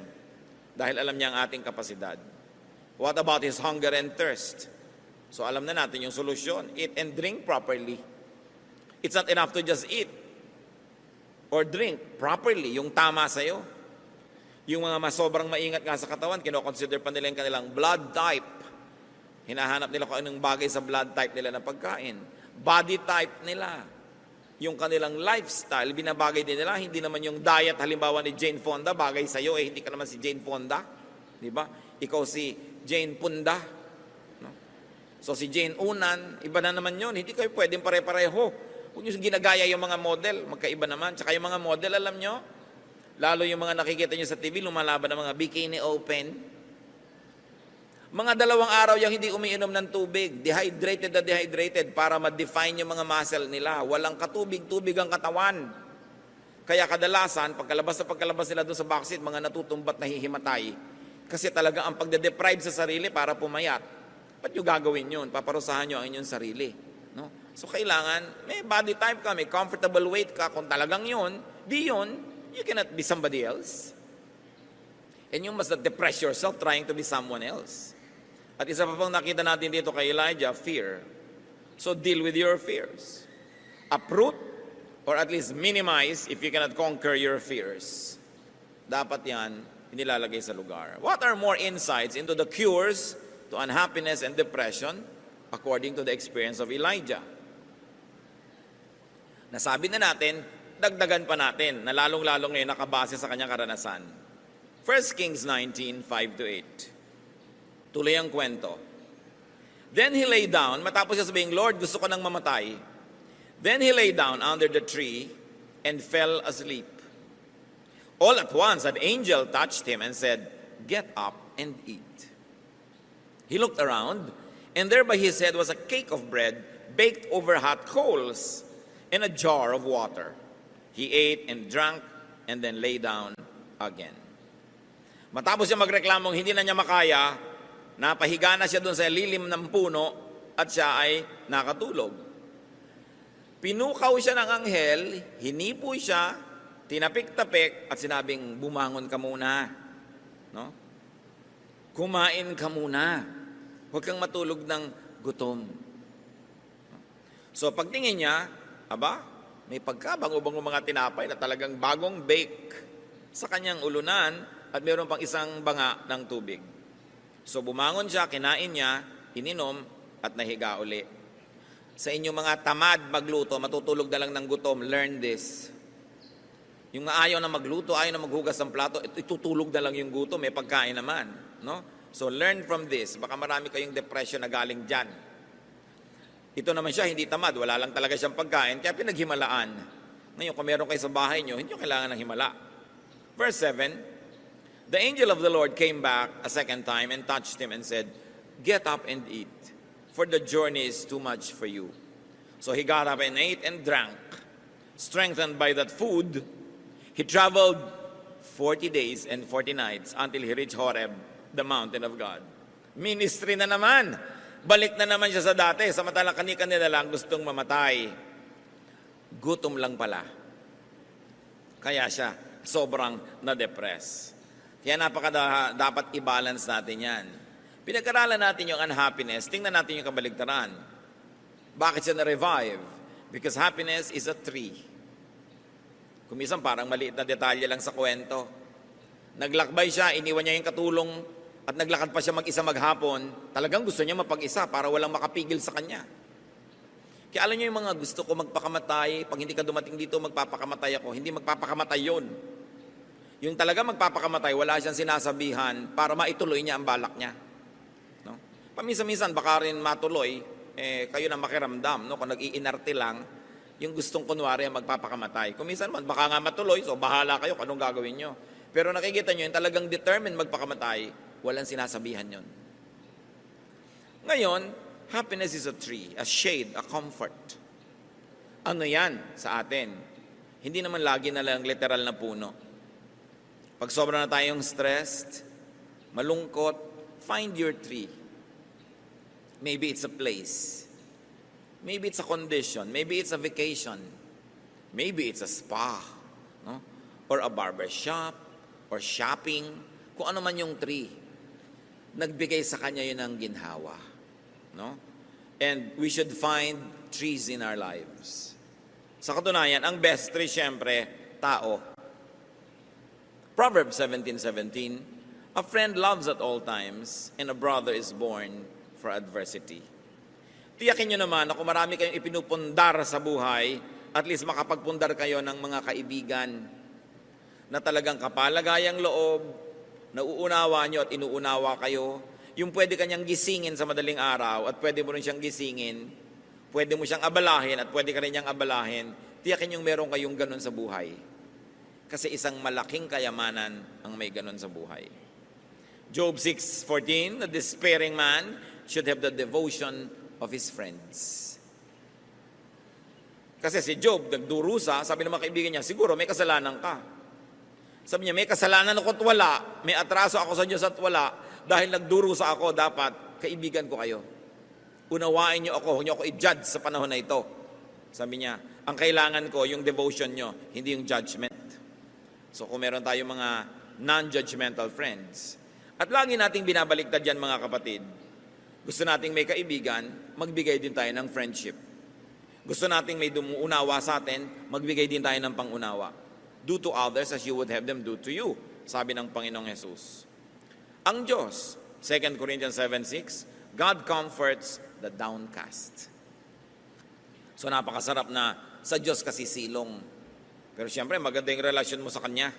dahil alam niya ang ating kapasidad. What about His hunger and thirst? So alam na natin yung solusyon. Eat and drink properly. It's not enough to just eat or drink properly, yung tama sa'yo. Yung mga sobrang maingat nga sa katawan, kinoconsider pa nila yung kanilang blood type. Hinahanap nila kung anong bagay sa blood type nila na pagkain. Body type nila. Yung kanilang lifestyle, binabagay din nila. Hindi naman yung diet, halimbawa ni Jane Fonda, bagay sa'yo, hindi ka naman si Jane Fonda. Di ba? Ikaw si Jane Punda. So si Jane Unan, iba na naman yun. Hindi kayo pwedeng pare-pareho. Huwag nyo ginagaya yung mga model, magkaiba naman. Tsaka yung mga model, alam nyo, lalo yung mga nakikita nyo sa TV, lumalaban ng mga bikini open. Mga 2 araw yung hindi umiinom ng tubig, dehydrated na dehydrated, para ma-define yung mga muscle nila. Walang katubig-tubig ang katawan. Kaya kadalasan, pagkalabas nila doon sa backseat, mga natutumbat na hihimatay. Kasi talaga ang pagde-deprive sa sarili para pumayat. Ba't nyo gagawin yun? Paparusahan nyo ang inyong sarili. No? So kailangan, may body type ka, may comfortable weight ka. Kung talagang yun, you cannot be somebody else. And you must not depress yourself trying to be someone else. At isa pa pang nakita natin dito kay Elijah, fear. So deal with your fears. Uproot or at least minimize if you cannot conquer your fears. Dapat yan inilalagay sa lugar. What are more insights into the cures to unhappiness and depression according to the experience of Elijah? Nasabi na natin, dagdagan pa natin na lalong-lalong ngayon nakabase sa kanyang karanasan. 1 Kings 19, 5-8. Tuloy ang kwento. Then he lay down, matapos siya sabihin, Lord, gusto ko nang mamatay. Then he lay down under the tree and fell asleep. All at once an angel touched him and said, Get up and eat. He looked around, and there by his head was a cake of bread baked over hot coals and a jar of water. He ate and drank and then lay down again. Matapos siya magreklamong hindi na niya makaya, napahiga na siya doon sa lilim ng puno at siya ay nakatulog. Pinukaw siya ng anghel, hinipo siya, tinapik-tapik at sinabing, bumangon ka muna. No? Kumain ka muna. Huwag kang matulog ng gutom. So pagtingin niya, may pagkabango-bango mga tinapay na talagang bagong bake sa kanyang ulunan at mayroon pang isang banga ng tubig. So bumangon siya, kinain niya, ininom at nahiga uli. Sa inyong mga tamad magluto, matutulog na lang ng gutom, learn this. Yung ayaw na magluto, ayaw na maghugas ng plato, itutulog na lang yung gutom, may pagkain naman. No? So learn from this. Baka marami kayong depression na galing dyan. Ito naman siya, hindi tamad. Wala lang talaga siyang pagkain, kaya pinaghimalaan. Ngayon, kung meron kayo sa bahay nyo, hindi nyo kailangan ng himala. Verse 7, The angel of the Lord came back a second time and touched him and said, Get up and eat, for the journey is too much for you. So he got up and ate and drank. Strengthened by that food, he traveled 40 days and 40 nights until he reached Horeb, the mountain of God. Ministry na naman. balik na naman siya sa dati, samantalang kani-kanila lang gustong mamatay. Gutom lang pala. Kaya siya sobrang na-depress. Kaya dapat i-balance natin yan. Pinag-aralan natin yung unhappiness, tingnan natin yung kabaligtaran. Bakit siya na-revive? Because happiness is a tree. Kumisan parang maliit na detalye lang sa kwento. Naglakbay siya, iniwan niya yung katulong at naglakad pa siya mag-isa maghapon. Talagang gusto niya mapag-isa para walang makapigil sa kanya. Kaya alam niyo yung mga gusto ko magpakamatay, pag hindi ka dumating dito, magpapakamatay ako. Hindi magpapakamatay yun. Yung talaga magpapakamatay, wala siyang sinasabihan para maituloy niya ang balak niya. No? Paminsan-minsan, baka rin matuloy, kayo na makiramdam, no? Kung nag-iinarte lang, yung gustong kunwari magpapakamatay. Kung minsan man, baka nga matuloy, so bahala kayo kung anong gagawin nyo. Pero nakikita nyo, yung talagang determined magpakamatay, walang sinasabihan yon. Ngayon, happiness is a tree, a shade, a comfort. Ano yan sa atin? Hindi naman lagi na lang literal na puno. Pag sobra na tayong stressed, malungkot, find your tree. Maybe it's a place. Maybe it's a condition. Maybe it's a vacation. Maybe it's a spa. No? Or a barber shop. Or shopping. Kung ano man yung tree. Nagbigay sa kanya yun ng ginhawa. No? And we should find trees in our lives. Sa katunayan, ang best tree, syempre, tao. Proverbs 17:17, a friend loves at all times, and a brother is born for adversity. Tiyakin nyo naman na kung marami kayong ipinupundar sa buhay, at least makapagpundar kayo ng mga kaibigan na talagang kapalagayang loob, nauunawa nyo at inuunawa kayo, yung pwede kanyang gisingin sa madaling araw at pwede mo rin siyang gisingin, pwede mo siyang abalahin at pwede ka rin niyang abalahin, tiyakin yung meron kayong ganun sa buhay. Kasi isang malaking kayamanan ang may ganun sa buhay. Job 6:14, a despairing man should have the devotion of his friends. Kasi si Job, nagdurusa, sabi ng mga kaibigan niya, siguro may kasalanan ka. Sabi niya, may kasalanan ako at wala, may atraso ako sa Diyos at wala, dahil nagdurusa ako, dapat kaibigan ko kayo. Unawain niyo ako, huwag niyo ako i-judge sa panahon na ito. Sabi niya, ang kailangan ko, yung devotion niyo, hindi yung judgment. So kung meron tayong mga non-judgmental friends, at lagi nating binabaliktad yan mga kapatid, gusto nating may kaibigan, magbigay din tayo ng friendship. Gusto nating may dumuunawa sa atin, magbigay din tayo ng pangunawa. Do to others as you would have them do to you, sabi ng Panginoong Jesus. Ang Diyos, 2 Corinthians 7:6, God comforts the downcast. So napakasarap na sa Diyos kasi silong. Pero siyempre, maganda yung relasyon mo sa Kanya.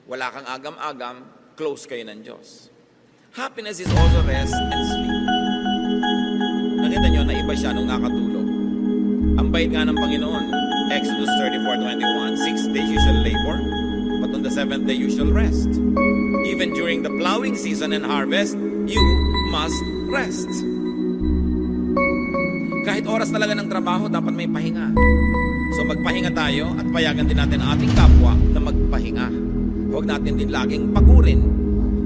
Wala kang agam-agam, close kayo ng Diyos. Happiness is also rest and sleep. Nakita nyo na iba siya nung nakatulog. Ang bait nga ng Panginoon, Exodus 34:21, 6 days you shall labor, but on the 7th day you shall rest. Even during the plowing season and harvest, you must rest. Kahit oras talaga ng trabaho, dapat may pahinga. So magpahinga tayo at payagan din natin ang ating kapwa na magpahinga. Huwag natin din laging pagurin.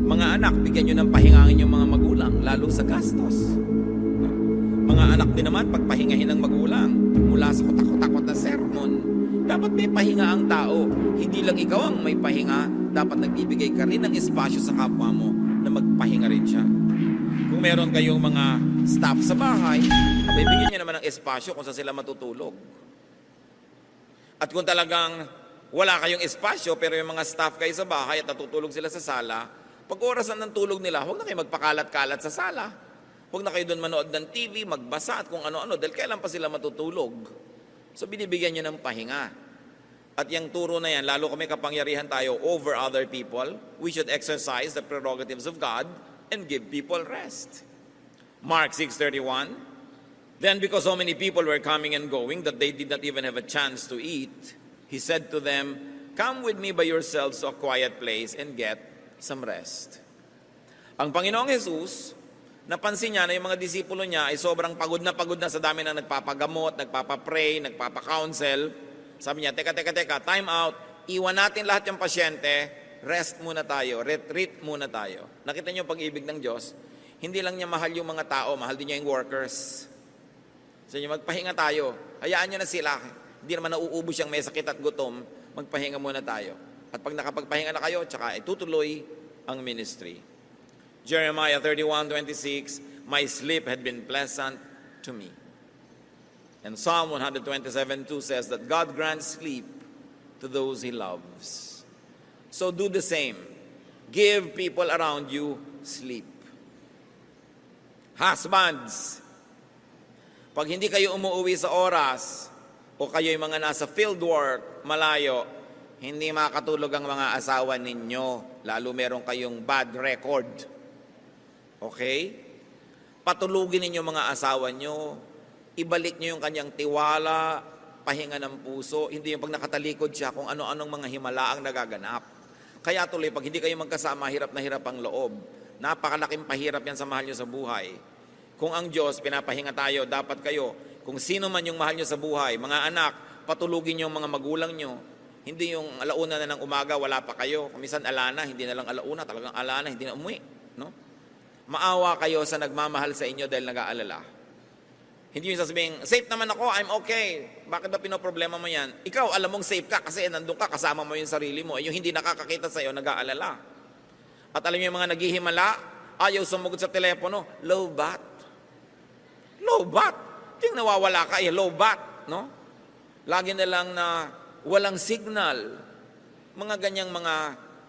Mga anak, bigyan nyo ng pahinga ang inyong mga magulang, lalo sa gastos. Mga anak din naman, pagpahingahin ng magulang mula sa kutakot-takot na sermon. Dapat may pahinga ang tao. Hindi lang ikaw ang may pahinga, dapat nagbibigay ka rin ng espasyo sa kapwa mo na magpahinga rin siya. Kung meron kayong mga staff sa bahay, bibigyan nyo naman ng espasyo kung saan sila matutulog. At kung talagang wala kayong espasyo, pero yung mga staff kayo sa bahay at natutulog sila sa sala, pag orasan ng tulog nila, huwag na kayo magpakalat-kalat sa sala. Huwag na kayo doon manood ng TV, magbasa at kung ano-ano, dahil kailan pa sila matutulog. So binibigyan nyo ng pahinga. At yung turo na yan, lalo kung may kapangyarihan tayo over other people, we should exercise the prerogatives of God and give people rest. Mark 6:31, then because so many people were coming and going that they did not even have a chance to eat, he said to them, come with me by yourselves to a quiet place and get some rest. Ang Panginoong Jesus, napansin niya na yung mga disipulo niya ay sobrang pagod na sa dami na nagpapagamot, nagpapapray, nagpapakounsel. Sabi niya, teka, time out, iwan natin lahat yung pasyente, rest muna tayo, retreat muna tayo. Nakita niyo pag-ibig ng Diyos? Hindi lang niya mahal yung mga tao, mahal din niya yung workers. So magpahinga tayo. Hayaan niyo na sila. Hindi naman nauubos yung may sakit at gutom. Magpahinga muna tayo. At pag nakapagpahinga na kayo, tsaka itutuloy ang ministry. Jeremiah 31:26, my sleep had been pleasant to me. And Psalm 127:2 says that God grants sleep to those He loves. So do the same. Give people around you sleep. Husbands, pag hindi kayo umuwi sa oras o kayo'y mga nasa field work, malayo, hindi makakatulog ang mga asawa ninyo, lalo meron kayong bad record. Okay? Patulugin ninyo mga asawa nyo, ibalik nyo yung kanyang tiwala, pahinga ng puso, hindi yung pag nakatalikod siya kung ano-anong mga himala ang nagaganap. Kaya tuloy, pag hindi kayo magkasama, hirap na hirap ang loob. Napakalaking pahirap yan sa mahal nyo sa buhay. Kung ang Diyos, pinapahinga tayo, dapat kayo, kung sino man yung mahal nyo sa buhay, mga anak, patulugin nyo mga magulang nyo. Hindi yung alauna na ng umaga, wala pa kayo. Kung minsan alana, hindi na lang alauna, talagang alana, hindi na umuwi. No? Maawa kayo sa nagmamahal sa inyo dahil nag-aalala. Hindi yung sasabihin, safe naman ako, I'm okay. Bakit ba pinoproblema mo yan? Ikaw, alam mong safe ka kasi nandun ka, kasama mo yung sarili mo. Yung hindi nakakakita sa'yo, nag-aalala. At alam niyo yung mga naghihimala, ayaw sumugod sa telepono, low bat. Low bat. Yung nawawala ka, low bat. No? Lagi na lang na walang signal. Mga ganyang mga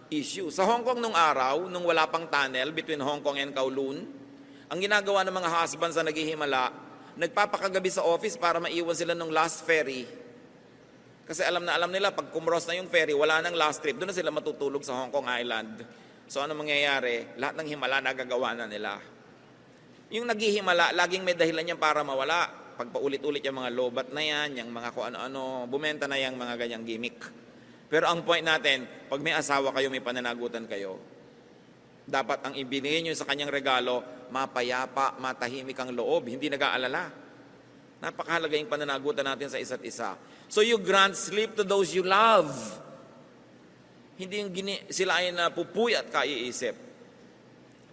issue. Sa Hong Kong nung araw, nung wala pang tunnel between Hong Kong and Kowloon, ang ginagawa ng mga husbands na naghihimala, nagpapakagabi sa office para maiwan sila ng last ferry. Kasi alam nila, pag kumros na yung ferry, wala nang last trip, doon na sila matutulog sa Hong Kong Island. So ano mangyayari? Lahat ng himala nagagawa na nila. Yung naghihimala, laging may dahilan yan para mawala. Pag paulit-ulit yung mga lobat na yan, yung mga kung ano-ano, bumenta na yung mga ganyang gimmick. Pero ang point natin, pag may asawa kayo, may pananagutan kayo, dapat ang ibinigay nyo sa kanyang regalo, mapayapa, matahimik ang loob, hindi nag-aalala. Napakahalaga yung pananagutan natin sa isa't isa. So you grant sleep to those you love. Hindi yung sila ay napupuyat ka iisip.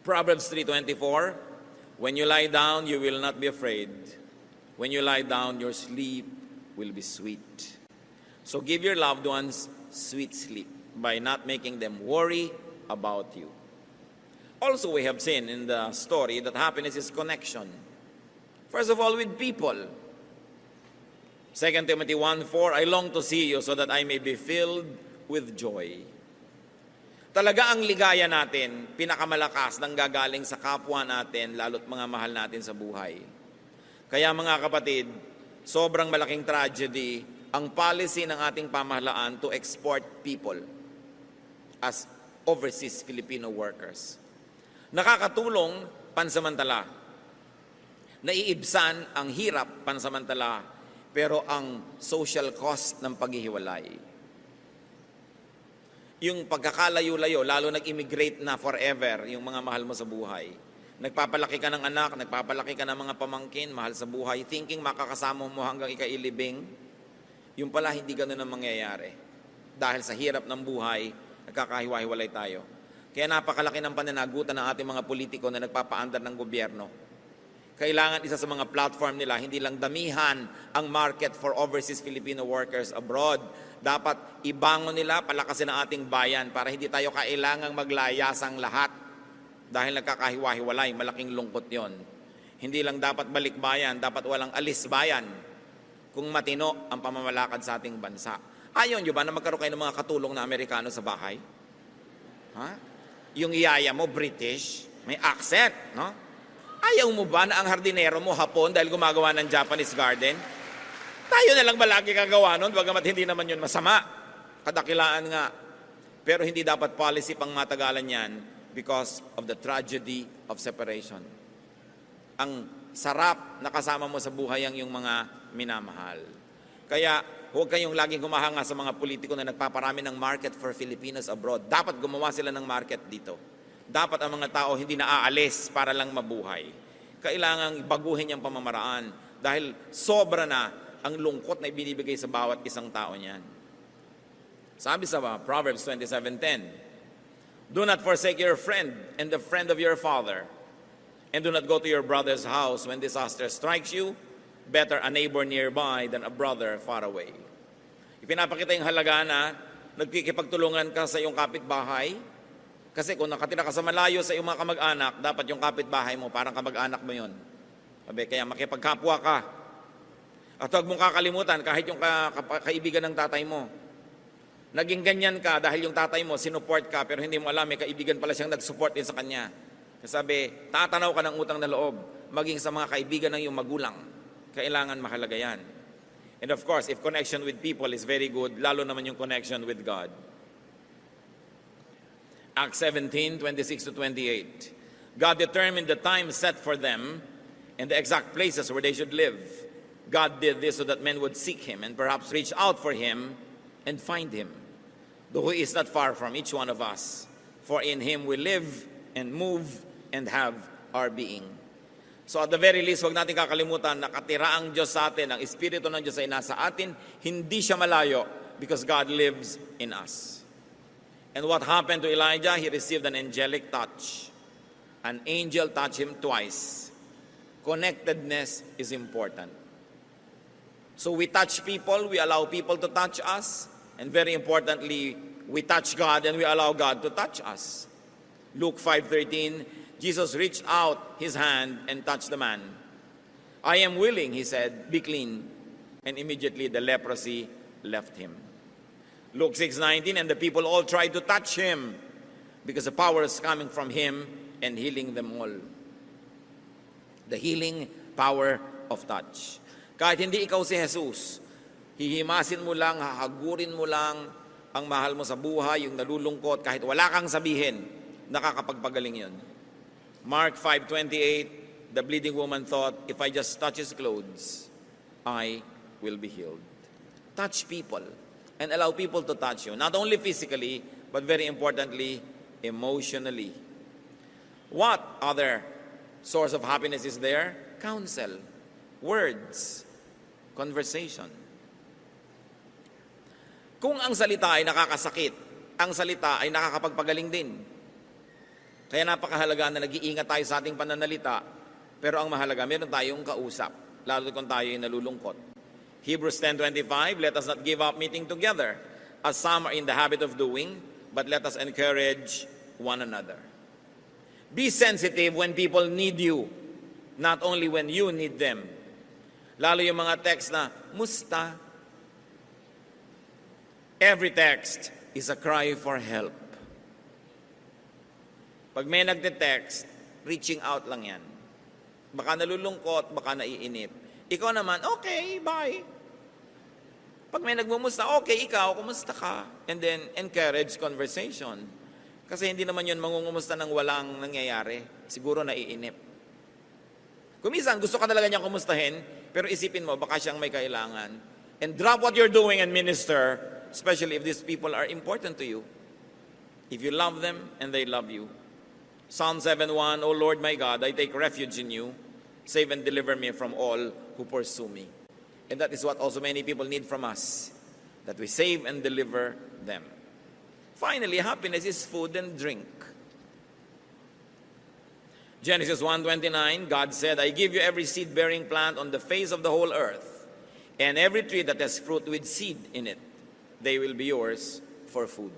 Proverbs 3:24, when you lie down, you will not be afraid. When you lie down, your sleep will be sweet. So give your loved ones sweet sleep by not making them worry about you. Also, we have seen in the story that happiness is connection. First of all, with people. 2 Timothy 1:4, I long to see you so that I may be filled with joy. Talaga ang ligaya natin, pinakamalakas nang gagaling sa kapwa natin, lalo't mga mahal natin sa buhay. Kaya mga kapatid, sobrang malaking tragedy ang policy ng ating pamahalaan to export people as overseas Filipino workers. Nakakatulong pansamantala. Naiibsan ang hirap pansamantala, pero ang social cost ng paghihiwalay. Yung pagkakalayo-layo, lalo nag-immigrate na forever, yung mga mahal mo sa buhay. Nagpapalaki ka ng anak, nagpapalaki ka ng mga pamangkin, mahal sa buhay, thinking makakasama mo hanggang ikailibing, yung pala hindi ganun ang mangyayari. Dahil sa hirap ng buhay, nagkakahiwa-hiwalay tayo. Kaya napakalaki ng pananagutan ng ating mga politiko na nagpapaandar ng gobyerno. Kailangan isa sa mga platform nila, hindi lang damihan ang market for overseas Filipino workers abroad. Dapat ibangon nila, palakasin ang ating bayan para hindi tayo kailangang maglayasang lahat. Dahil nagkakahiwa-hiwalay, malaking lungkot yon. Hindi lang dapat balik bayan, dapat walang alis bayan kung matino ang pamamalakad sa ating bansa. Ayaw nyo ba na magkaroon kayo ng mga katulong na Amerikano sa bahay? Ha? Yung iyaya mo, British, may accent, no? Ayaw mo ba na ang hardinero mo Hapon dahil gumagawa ng Japanese garden? Tayo na lang ba lagi kagawa nun, bagamat hindi naman yun masama. Kadakilaan nga. Pero hindi dapat policy pang matagalan yan because of the tragedy of separation. Ang sarap na kasama mo sa buhay ang yung mga minamahal. Kaya huwag kayong laging humahanga sa mga politiko na nagpaparami ng market for Filipinos abroad. Dapat gumawa sila ng market dito. Dapat ang mga tao hindi naaalis para lang mabuhay. Kailangang baguhin yung pamamaraan dahil sobra na ang lungkot na ibinibigay sa bawat isang tao niyan. Sabi sa Proverbs 27:10, do not forsake your friend and the friend of your father. And do not go to your brother's house when disaster strikes you. Better a neighbor nearby than a brother far away. Ipinapakita yung halaga na nagkikipagtulungan ka sa iyong kapitbahay. Kasi kung nakatira ka sa malayo sa iyong mga kamag-anak, dapat yung kapitbahay mo, parang kamag-anak mo yun. Sabi, kaya makipagkapwa ka. At huwag mong kakalimutan, kahit yung kaibigan ng tatay mo, naging ganyan ka dahil yung tatay mo, sinuport ka, pero hindi mo alam, may kaibigan pala siyang nag-support din sa kanya. Sabi, tatanaw ka ng utang na loob, maging sa mga kaibigan ng iyong magulang. Kailangan mahalaga yan. And of course, if connection with people is very good, lalo naman yung connection with God. Acts 17:26-28. God determined the time set for them and the exact places where they should live. God did this so that men would seek Him and perhaps reach out for Him and find Him, though He is not far from each one of us. For in Him we live and move and have our being. So at the very least, huwag natin kakalimutan, nakatira ang Diyos sa atin, ang Espiritu ng Diyos ay nasa atin, hindi siya malayo because God lives in us. And what happened to Elijah? He received an angelic touch. An angel touched him twice. Connectedness is important. So we touch people, we allow people to touch us, and very importantly, we touch God and we allow God to touch us. Luke 5:13, Jesus reached out His hand and touched the man. I am willing, He said, be clean. And immediately the leprosy left him. Luke 6:19, and the people all tried to touch Him because the power is coming from Him and healing them all. The healing power of touch. Kahit hindi ikaw si Jesus, hihimasin mo lang, hahagurin mo lang ang mahal mo sa buhay, yung nalulungkot, kahit wala kang sabihin, nakakapagpagaling yun. Mark 5:28, the bleeding woman thought, if I just touch His clothes, I will be healed. Touch people and allow people to touch you, not only physically, but very importantly, emotionally. What other source of happiness is there? Counsel, words, conversation. Kung ang salita ay nakakasakit, ang salita ay nakakapagpagaling din. Kaya napakahalaga na nag-iingat tayo sa ating pananalita, pero ang mahalaga, meron tayong kausap, lalo kung tayo ay nalulungkot. Hebrews 10:25, let us not give up meeting together, as some are in the habit of doing, but let us encourage one another. Be sensitive when people need you, not only when you need them. Lalo yung mga text na, musta? Every text is a cry for help. Pag may nagte-text, reaching out lang yan. Baka nalulungkot, baka naiinip. Ikaw naman, okay, bye. Pag may nagmumusta, okay, ikaw, kumusta ka? And then, encourage conversation. Kasi hindi naman yun mangungumusta ng walang nangyayari. Siguro naiinip. Kung minsan, gusto ka talaga niyang kumustahin, pero isipin mo, baka siyang may kailangan. And drop what you're doing and minister, especially if these people are important to you. If you love them and they love you. Psalm 7:1, O Lord my God, I take refuge in you. Save and deliver me from all who pursue me. And that is what also many people need from us, that we save and deliver them. Finally, happiness is food and drink. Genesis 1:29, God said, I give you every seed-bearing plant on the face of the whole earth, and every tree that has fruit with seed in it. They will be yours for food.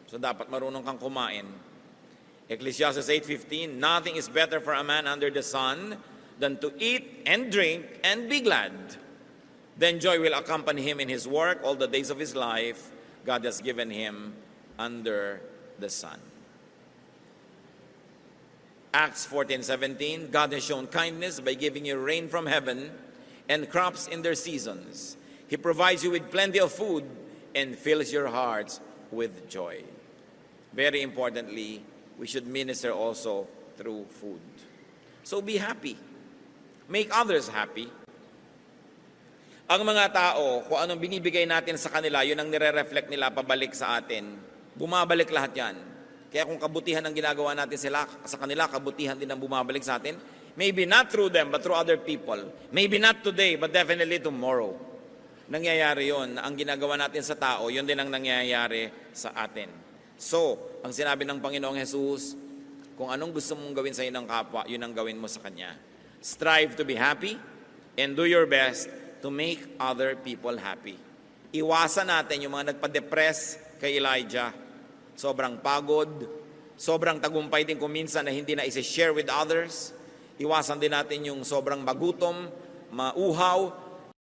So dapat marunong kang kumain. Ecclesiastes 8:15, nothing is better for a man under the sun than to eat and drink and be glad. Then joy will accompany him in his work all the days of his life God has given him under the sun. Acts 14:17, God has shown kindness by giving you rain from heaven and crops in their seasons. He provides you with plenty of food and fills your hearts with joy. Very importantly, we should minister also through food. So be happy. Make others happy. Ang mga tao, kung anong binibigay natin sa kanila, yun ang nire-reflect nila pabalik sa atin. Bumabalik lahat yan. Kaya kung kabutihan ang ginagawa natin sa kanila, kabutihan din ang bumabalik sa atin. Maybe not through them, but through other people. Maybe not today, but definitely tomorrow. Nangyayari yun. Ang ginagawa natin sa tao, yun din ang nangyayari sa atin. So, ang sinabi ng Panginoong Jesus, Kung anong gusto mong gawin sa ng kapwa, yun ang gawin mo sa kanya. Strive to be happy and do your best to make other people happy. Iwasan natin yung mga nagpa-depress kay Elijah. Sobrang pagod, sobrang tagumpay din kung minsan na hindi na isi-share with others. Iwasan din natin yung sobrang magutom, mauhaw,